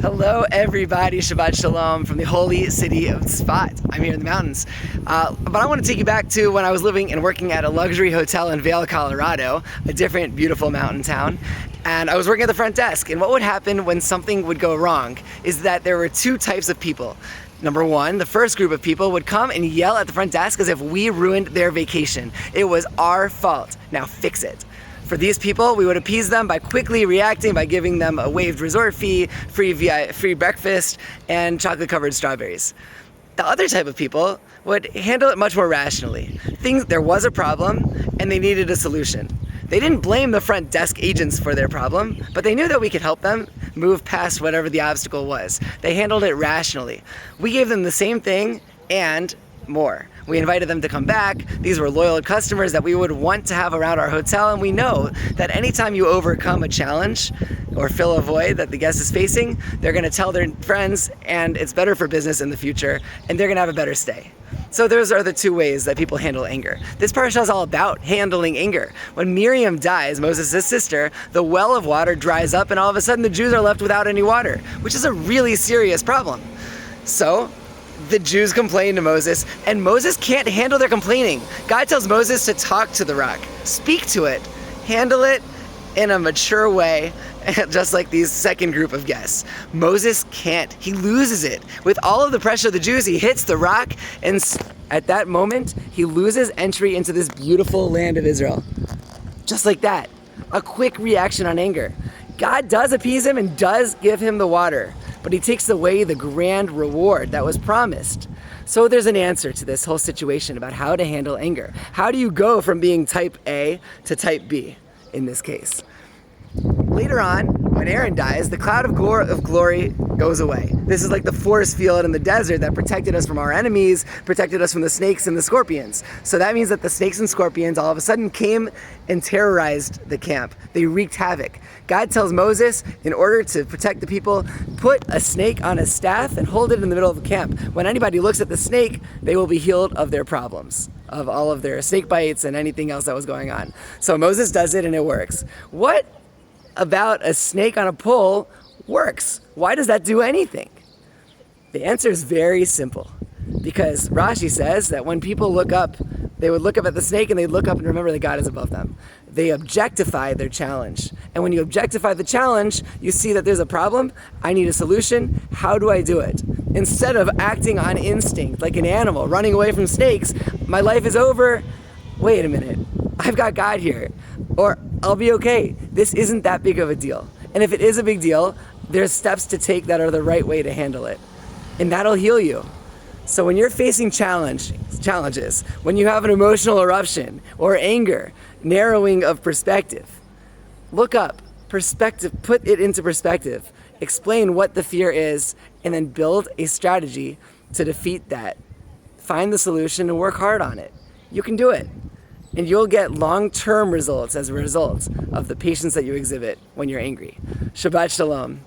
Hello everybody, Shabbat Shalom from the holy city of Tzfat. I'm here in the mountains. But I want to take you back to when I was living and working at a luxury hotel in Vail, Colorado, a different beautiful mountain town. And I was working at the front desk, and what would happen when something would go wrong is that there were two types of people. Number one, the first group of people would come and yell at the front desk as if we ruined their vacation. It was our fault. Now fix it. For these people, we would appease them by quickly reacting by giving them a waived resort fee, free breakfast, and chocolate-covered strawberries. The other type of people would handle it much more rationally. There was a problem, and they needed a solution. They didn't blame the front desk agents for their problem, but they knew that we could help them move past whatever the obstacle was. They handled it rationally. We gave them the same thing and more. We invited them to come back. These were loyal customers that we would want to have around our hotel, and we know that anytime you overcome a challenge or fill a void that the guest is facing, they're going to tell their friends, and it's better for business in the future, and they're going to have a better stay. So those are the two ways that people handle anger. This parasha is all about handling anger. When Miriam dies, Moses' sister, the well of water dries up, and all of a sudden the Jews are left without any water, which is a really serious problem. So the Jews complain to Moses, and Moses can't handle their complaining. God tells Moses to talk to the rock, speak to it, handle it in a mature way, just like these second group of guests. Moses can't. He loses it. With all of the pressure of the Jews, he hits the rock, and at that moment, he loses entry into this beautiful land of Israel. Just like that. A quick reaction on anger. God does appease him and does give him the water, but he takes away the grand reward that was promised. So there's an answer to this whole situation about how to handle anger. How do you go from being type A to type B in this case? Later on, when Aaron dies, the cloud of glory goes away. This is like the force field in the desert that protected us from our enemies, protected us from the snakes and the scorpions. So that means that the snakes and scorpions all of a sudden came and terrorized the camp. They wreaked havoc. God tells Moses, in order to protect the people, put a snake on a staff and hold it in the middle of the camp. When anybody looks at the snake, they will be healed of their problems, of all of their snake bites and anything else that was going on. So Moses does it and it works. What about a snake on a pole works? Why does that do anything? The answer is very simple. Because Rashi says that when people look up, they would look up at the snake and they'd look up and remember that God is above them. They objectify their challenge. And when you objectify the challenge, you see that there's a problem. I need a solution. How do I do it? Instead of acting on instinct like an animal, running away from snakes, my life is over. Wait a minute. I've got God here. Or I'll be okay. This isn't that big of a deal. And if it is a big deal, there's steps to take that are the right way to handle it. And that'll heal you. So when you're facing challenges, when you have an emotional eruption or anger, narrowing of perspective, look up, perspective, put it into perspective, explain what the fear is, and then build a strategy to defeat that. Find the solution and work hard on it. You can do it. And you'll get long-term results as a result of the patience that you exhibit when you're angry. Shabbat Shalom.